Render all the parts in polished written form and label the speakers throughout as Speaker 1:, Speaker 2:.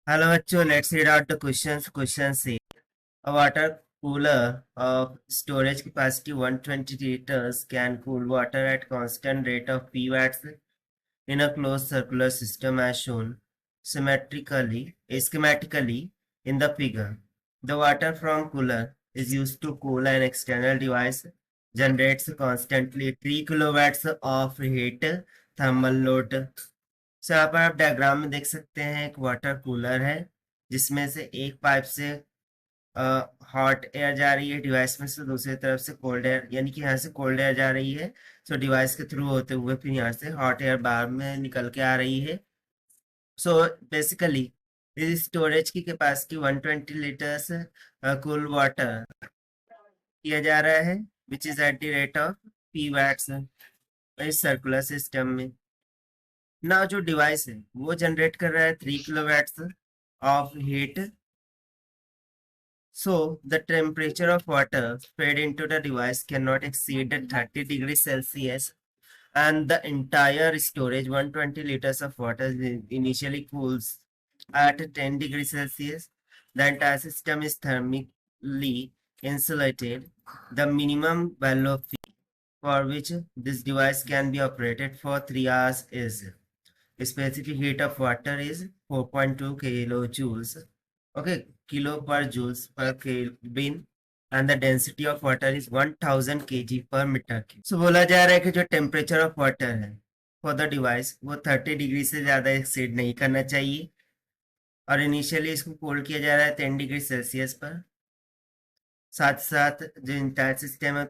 Speaker 1: Hello बच्चों, let's read out the questions. Question C. A water cooler of storage capacity 120 liters can cool water at constant rate of P watts in a closed circular system as shown schematically in the figure. The water from cooler is used to cool an external device, generates constantly 3 kilowatts of heat thermal load. सो यहाँ पर आप diagram में देख सकते हैं एक water cooler है जिसमें से एक पाइप से हॉट एयर जा रही है डिवाइस में से, दूसरी तरफ से कोल्ड एयर, यानी कि यहाँ से कोल्ड एयर जा रही है। सो डिवाइस के थ्रू होते हुए फिर यहाँ से हॉट एयर बाहर में निकल के आ रही है। सो बेसिकली इस स्टोरेज की कैपेसिटी 120 लीटर्स कूल वाटर किया जा रहा है which is at the rate of P watts इस सर्कुलर सिस्टम में। ना जो डिवाइस है वो जनरेट कर रहा है 3 kilowatts of heat. So the temperature of water fed into the device cannot exceed 30 degrees Celsius, and the entire storage 120 liters of water initially cools at 10 degrees Celsius. The entire system is thermically insulated. The minimum value for which this device can be operated for 3 hours is specific heat of water is 4.2 kilojoules, okay, kilo per joules per Kelvin, and the density of water is 1000 kg per meter cube. So बोला जा रहा है कि जो temperature of water है for the device वो 30 degree से ज्यादा एक्सीड नहीं करना चाहिए, और इनिशियली इसको कोल्ड किया जा रहा है 10 डिग्री सेल्सियस पर। साथ साथ जो इंटायर सिस्टम है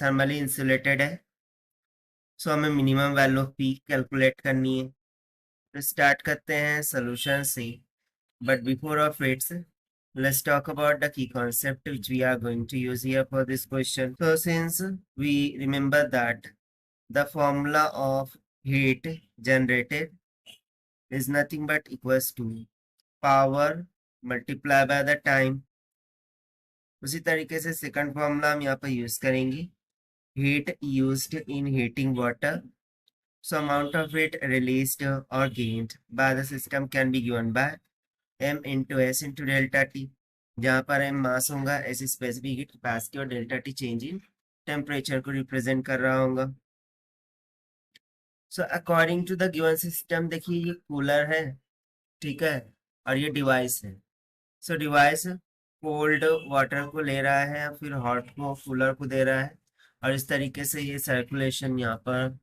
Speaker 1: थर्मली इंसुलेटेड है। सो हमें minimum value of P calculate करनी है। तो स्टार्ट करते हैं सोल्यूशन से, but before of it, let's talk about the key concept which we are going to use here for this question. So since we remember that the formula of heat generated is nothing but equals to power multiplied by the time, उसी तरीके से second formula हम यहाँ पर use करेंगे, heat used in heating water. So amount of heat released or gained by the system can be given by m into s into delta t, जहाँ पर m mass होगा, s स्पेसिफिक हीट कैपेसिटी और delta T change in temperature को represent कर रहा होगा। So according to the given system, देखिए ये कूलर है, ठीक है, और ये डिवाइस है। सो डिवाइस कोल्ड वाटर को ले रहा है फिर हॉट को कूलर को दे रहा है, और इस तरीके से ये सर्कुलेशन यहाँ पर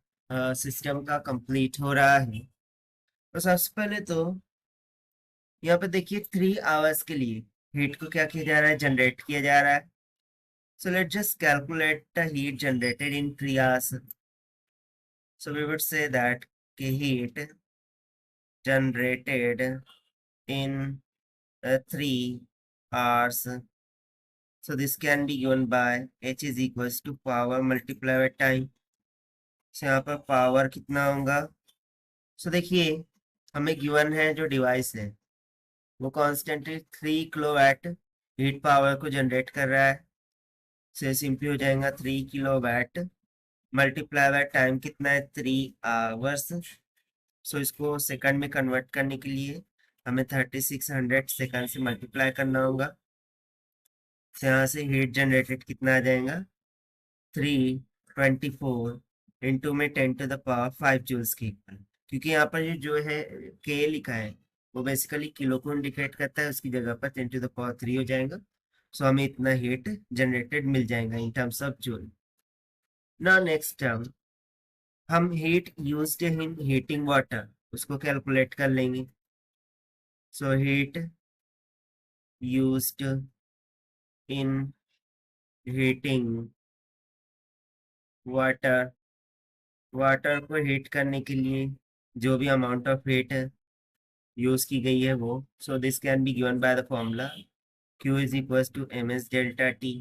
Speaker 1: सिस्टम का कंप्लीट हो रहा है। तो सबसे पहले तो यहाँ पे देखिए 3 आवर्स के लिए हीट को क्या किया जा रहा है, जनरेट किया जा रहा है। So let just calculate the heat generated in 3 hours. So we would say that कि heat generated in 3 hours. So this can be given by H is equals to power multiplied by time. So यहाँ पर power कितना होगा, सो देखिए हमें given है जो device है वो कॉन्स्टेंटली 3 किलोवाट हीट पावर को जनरेट कर रहा है। सो सिंपली हो जाएगा 3 किलोवाट मल्टीप्लाई बाय टाइम कितना है 3 आवर्स। सो इसको सेकंड में कन्वर्ट करने के लिए हमें 3600 सेकंड से मल्टीप्लाई करना होगा। तो यहाँ से हीट जनरेटेड कितना आ जाएगा 324 इंटू में 10 टू द पावर 5 जूल्स के इक्वल, क्योंकि यहाँ पर ये जो है के लिखा है वो बेसिकली किलो को इंडिकेट करता है, उसकी जगह पर 10 टू द पावर 3 हो जाएगा। सो हमें इतना हीट जनरेटेड मिल जाएगा इन टर्म्स ऑफ जूल। ना नेक्स्ट टर्म हम heat used in heating water उसको कैलकुलेट कर लेंगे। So heat used in heating water, water को हीट करने के लिए जो भी अमाउंट ऑफ हीट यूज की गई है वो, so this can be given by the formula Q is equal to M S delta T.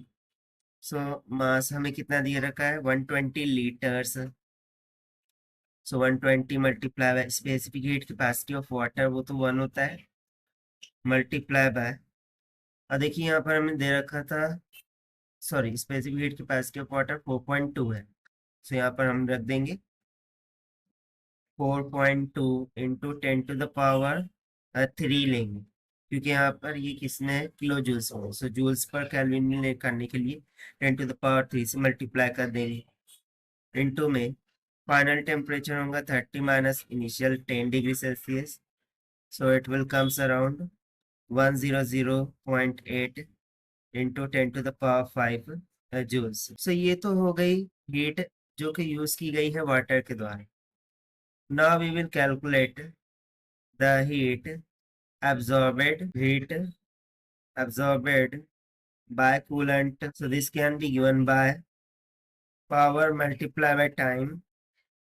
Speaker 1: So mass हमें कितना दिया रखा है 120 litres. So 120 multiply by specific heat capacity of water वो तो 1 होता है, मल्टीप्लाई बाय, और देखिए यहाँ पर हमें दे रखा था, sorry specific heat capacity of water 4.2 है। सो यहाँ पर हम रख देंगे 4.2 इंटू 10 टू द पावर 3 लेंगे, क्योंकि यहाँ पर ये किसमें है, किलो जूल्स में। सो जूल्स पर केल्विन में करने के लिए 10⁻³ से मल्टीप्लाई कर देंगे, इनटू में फाइनल टेम्परेचर होगा 30 minus initial 10 degree Celsius. So it will comes around 100.8 into 10⁵ joules. So ये तो हो गई हीट जो कि यूज की गई है वाटर के द्वारा। Now we will calculate the heat absorbed by coolant. So this can be given by power multiplied by time.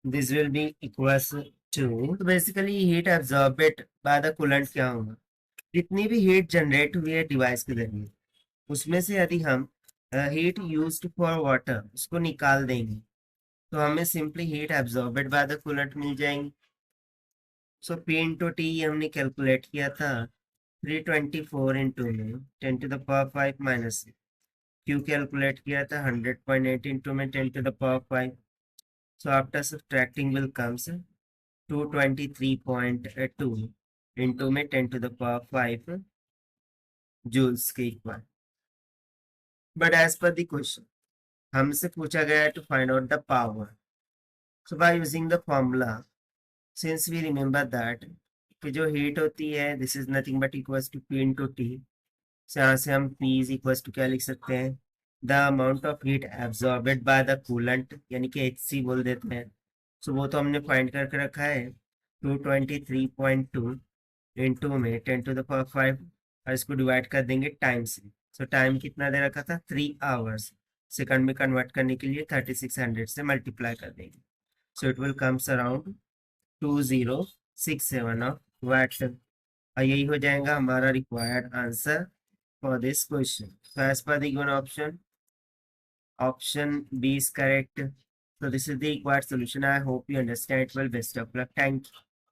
Speaker 1: This will be equals to, so basically heat absorbed by the coolant क्या होगा, जितनी भी heat generate हुई है device के जरिए, उसमें से यदि हम हीट यूज्ड फॉर वाटर उसको निकाल देंगे तो हमें simply heat absorbed by the coolant मिल जाएंगी। सो P इंटू टी हमने कैलकुलेट किया था 324 इंटू में 10⁵ माइनस क्यू कैलकुलेट किया था 100.8 इंटू में 10⁵। So after subtracting will comes 223.2 into में 10⁵ जूल्स के equal. But as per the question हमसे पूछा गया है to find out the power. So by using the formula, since we remember that कि जो हीट होती है this is nothing but equals to P into T. यहाँ से हम P इज इक्वल्स टू क्या लिख सकते हैं, the amount of heat absorbed by the coolant, यानी कि HC बोल देते हैं। सो वो तो हमने फाइंड करके रखा है 223.2 इंटू में 10⁵ और इसको डिवाइड कर देंगे टाइम से। सो टाइम कितना दे रखा था, 3 आवर्स। सेकंड में कन्वर्ट करने के लिए 3600 से मल्टीप्लाई कर देंगे। सो it will comes around 2067 of what. और यही हो जाएगा हमारा required answer for this question. So as per the given option B is correct. So this is the required solution. I hope you understand well. Best of luck. Thank you.